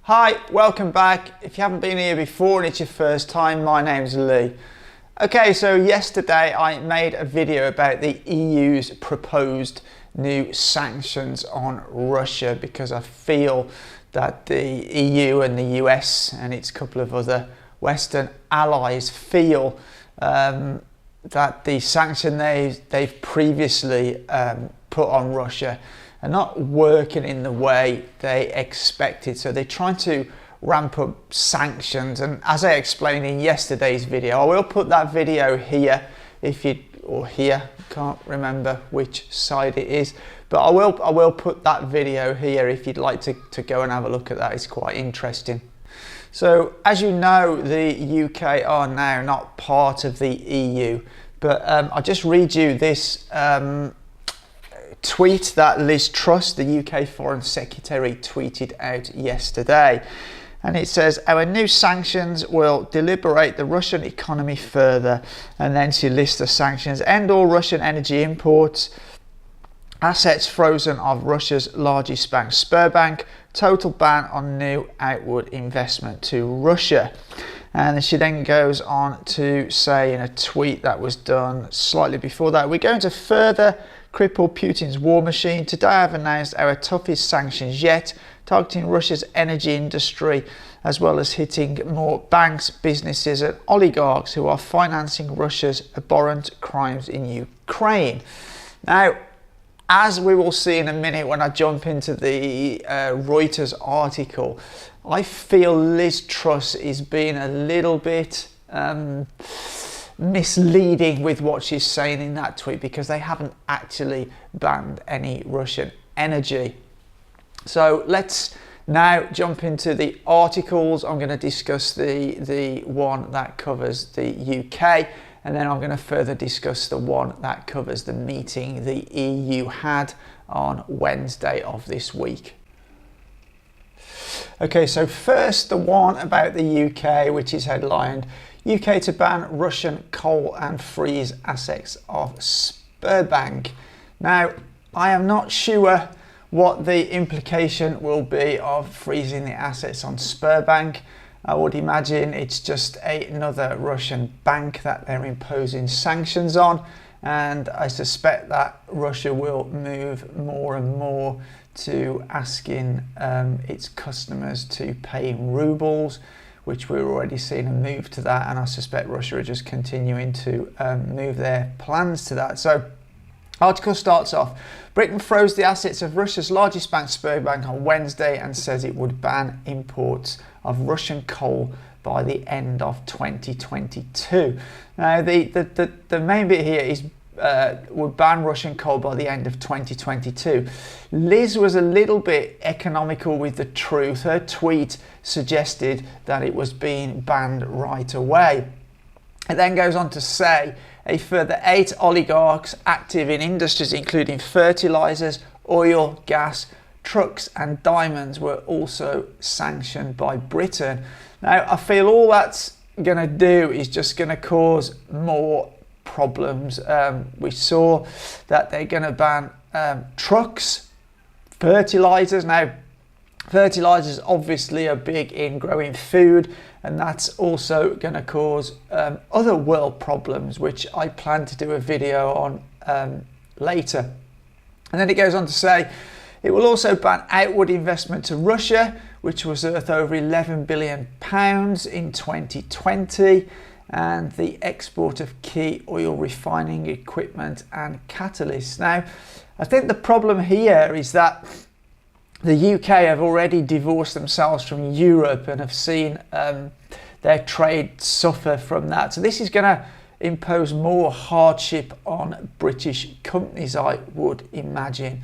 Hi, welcome back. If you haven't been here before and it's your first time, my name's Lee. Okay, so yesterday I made a video about the EU's proposed new sanctions on Russia because I feel that the EU and the US and its couple of other Western allies feel that the sanction they've previously put on Russia are not working in the way they expected. So they're trying to ramp up sanctions, and as I explained in yesterday's video, I will put that video here if you, or here, can't remember which side it is, but I will put that video here if you'd like to go and have a look at that. It's quite interesting. So as you know, the UK are now not part of the EU, but I'll just read you this tweet that Liz Truss, the UK Foreign Secretary, tweeted out yesterday. And it says, "Our new sanctions will deliberate the Russian economy further." And then she lists the sanctions: end all Russian energy imports, assets frozen of Russia's largest bank, Sberbank, total ban on new outward investment to Russia. And she then goes on to say in a tweet that was done slightly before that, "We're going to further cripple Putin's war machine. Today I've announced our toughest sanctions yet, targeting Russia's energy industry, as well as hitting more banks, businesses and oligarchs who are financing Russia's abhorrent crimes in Ukraine." Now, as we will see in a minute when I jump into the Reuters article, I feel Liz Truss is being a little bit misleading with what she's saying in that tweet, because they haven't actually banned any Russian energy. So let's now jump into the articles. I'm going to discuss the one that covers the UK, and then I'm going to further discuss the one that covers the meeting the EU had on Wednesday of this week. Okay, so first the one about the UK, which is headlined, "UK to ban Russian coal and freeze assets of Sberbank." Now, I am not sure what the implication will be of freezing the assets on Sberbank. I would imagine it's just another Russian bank that they're imposing sanctions on, and I suspect that Russia will move more and more to asking its customers to pay in rubles, which we're already seeing a move to that, and I suspect Russia are just continuing to move their plans to that. So article starts off, "Britain froze the assets of Russia's largest bank, Sberbank, on Wednesday and says it would ban imports of Russian coal by the end of 2022. Now, the main bit here is would ban Russian coal by the end of 2022. Liz was a little bit economical with the truth. Her tweet suggested that it was being banned right away. It then goes on to say a further 8 oligarchs active in industries including fertilizers, oil, gas, trucks and diamonds were also sanctioned by Britain. Now, I feel all that's going to do is just going to cause more problems. We saw that they're going to ban trucks, fertilizers. Now, fertilizers obviously are big in growing food, and that's also going to cause other world problems, which I plan to do a video on later. And then it goes on to say it will also ban outward investment to Russia, which was worth over £11 billion in 2020, and the export of key oil refining equipment and catalysts. Now, I think the problem here is that the UK have already divorced themselves from Europe and have seen their trade suffer from that. So this is going to impose more hardship on British companies, I would imagine.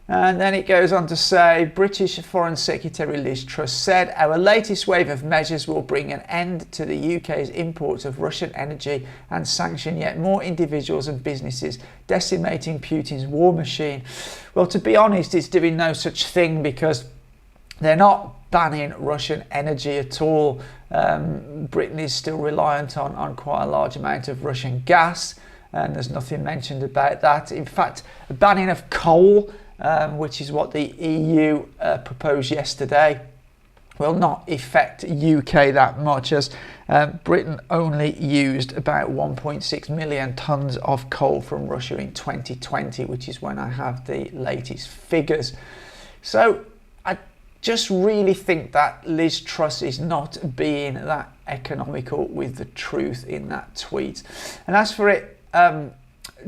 And then it goes on to say, British Foreign Secretary Liz Truss said, "Our latest wave of measures will bring an end to the UK's imports of Russian energy and sanction yet more individuals and businesses, decimating Putin's war machine." Well, to be honest, it's doing no such thing, because they're not banning Russian energy at all. Britain is still reliant on quite a large amount of Russian gas, and there's nothing mentioned about that. In fact, a banning of coal, which is what the EU proposed yesterday, will not affect UK that much, as Britain only used about 1.6 million tonnes of coal from Russia in 2020, which is when I have the latest figures. So I just really think that Liz Truss is not being that economical with the truth in that tweet. And as for it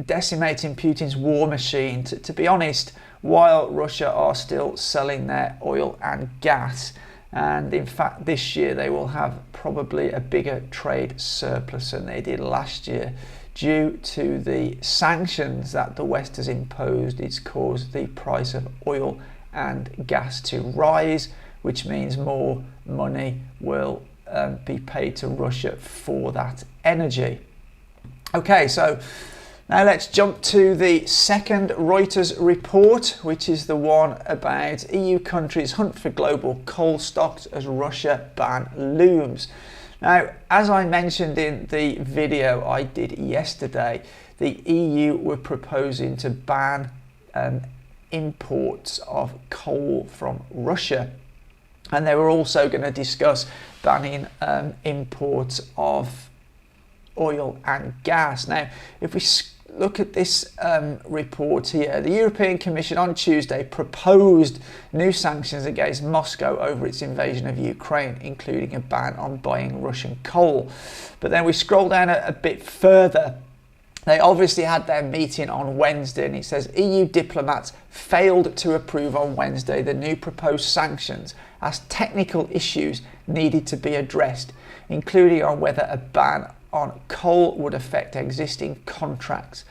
decimating Putin's war machine, to be honest, while Russia are still selling their oil and gas, and in fact this year they will have probably a bigger trade surplus than they did last year due to the sanctions that the West has imposed. It's caused the price of oil and gas to rise, which means more money will be paid to Russia for that energy. Okay, so now let's jump to the second Reuters report, which is the one about EU countries hunt for global coal stocks as Russia ban looms. Now, as I mentioned in the video I did yesterday, the EU were proposing to ban imports of coal from Russia. And they were also going to discuss banning imports of oil and gas. Now, if we look at this report here, the European Commission on Tuesday proposed new sanctions against Moscow over its invasion of Ukraine, including a ban on buying Russian coal. But then we scroll down a bit further. They obviously had their meeting on Wednesday, and it says EU diplomats failed to approve on Wednesday the new proposed sanctions as technical issues needed to be addressed, including on whether a ban on coal would affect existing contracts.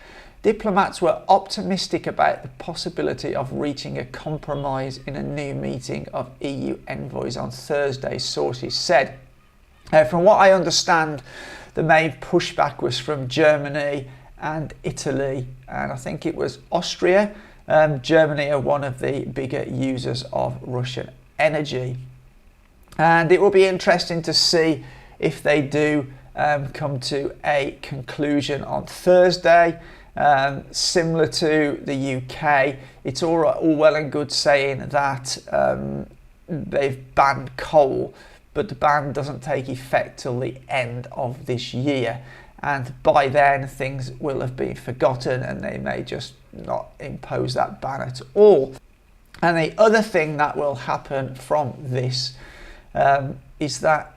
Diplomats were optimistic about the possibility of reaching a compromise in a new meeting of EU envoys on Thursday, sources said. From what I understand, the main pushback was from Germany and Italy, and I think it was Austria. Germany are one of the bigger users of Russian energy, and it will be interesting to see if they do come to a conclusion on Thursday. Similar to the UK, it's all well and good saying that they've banned coal, but the ban doesn't take effect till the end of this year, and by then things will have been forgotten and they may just not impose that ban at all. And the other thing that will happen from this is that,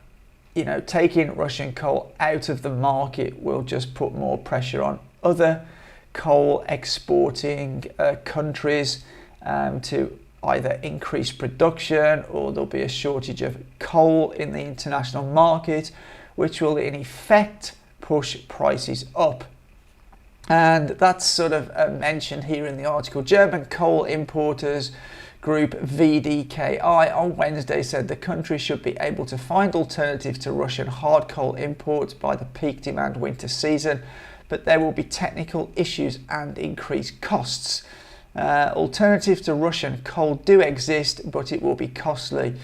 you know, taking Russian coal out of the market will just put more pressure on other coal exporting countries to either increase production, or there'll be a shortage of coal in the international market, which will in effect push prices up. And that's sort of mentioned here in the article. German coal importers group VDKI on Wednesday said the country should be able to find alternatives to Russian hard coal imports by the peak demand winter season, but there will be technical issues and increased costs. Alternatives to Russian coal do exist, but it will be costly,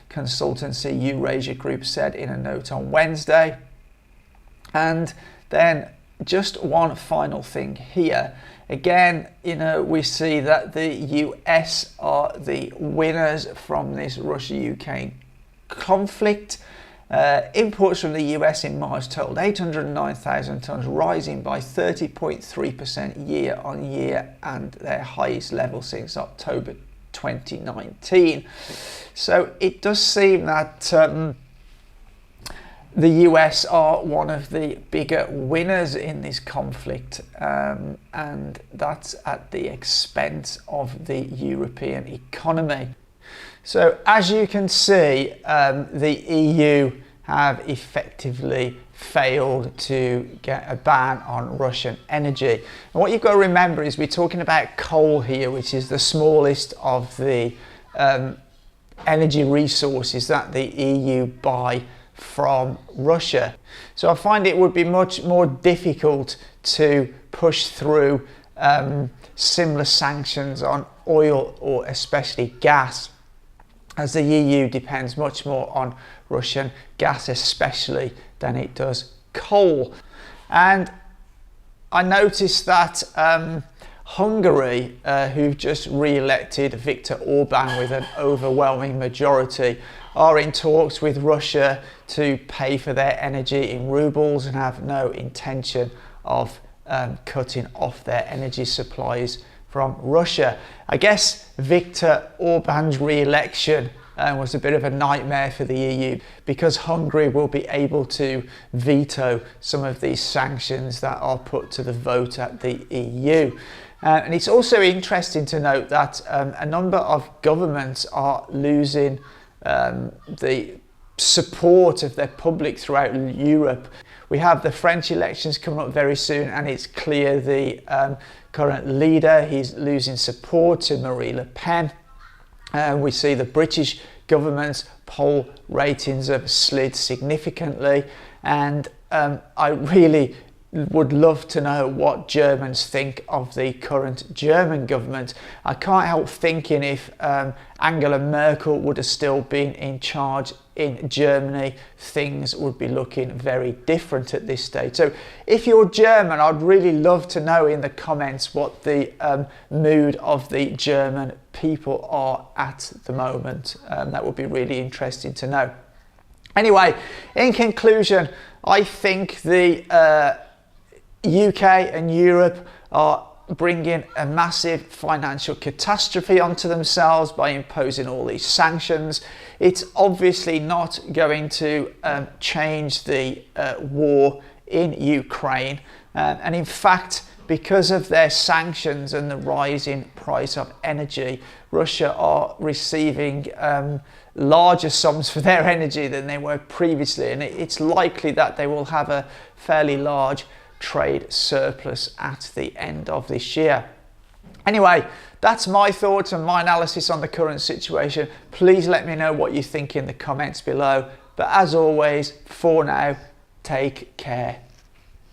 consultancy Eurasia Group said in a note on Wednesday. And then just one final thing here. Again, you know, we see that the US are the winners from this Russia-Ukraine conflict. Imports from the US in March totaled 809,000 tonnes, rising by 30.3% year on year, and their highest level since October 2019. So it does seem that the US are one of the bigger winners in this conflict, and that's at the expense of the European economy. So as you can see, the EU have effectively failed to get a ban on Russian energy. And what you've got to remember is we're talking about coal here, which is the smallest of the energy resources that the EU buy from Russia. So I find it would be much more difficult to push through similar sanctions on oil, or especially gas, as the EU depends much more on Russian gas especially than it does coal. And I noticed that Hungary, who've just re-elected Viktor Orban with an overwhelming majority, are in talks with Russia to pay for their energy in rubles and have no intention of cutting off their energy supplies from Russia. I guess Viktor Orban's re-election was a bit of a nightmare for the EU, because Hungary will be able to veto some of these sanctions that are put to the vote at the EU. And it's also interesting to note that a number of governments are losing the support of their public throughout Europe. We have the French elections coming up very soon, and it's clear the current leader, he's losing support to Marine Le Pen. We see the British government's poll ratings have slid significantly, and I really would love to know what Germans think of the current German government. I can't help thinking if Angela Merkel would have still been in charge in Germany, things would be looking very different at this stage. So if you're German, I'd really love to know in the comments what the mood of the German people are at the moment. That would be really interesting to know. Anyway, in conclusion, I think the UK and Europe are bringing a massive financial catastrophe onto themselves by imposing all these sanctions. It's obviously not going to change the war in Ukraine, and in fact, because of their sanctions and the rising price of energy, Russia are receiving larger sums for their energy than they were previously, and it's likely that they will have a fairly large trade surplus at the end of this year. Anyway, that's my thoughts and my analysis on the current situation. Please let me know what you think in the comments below. But as always, for now, take care.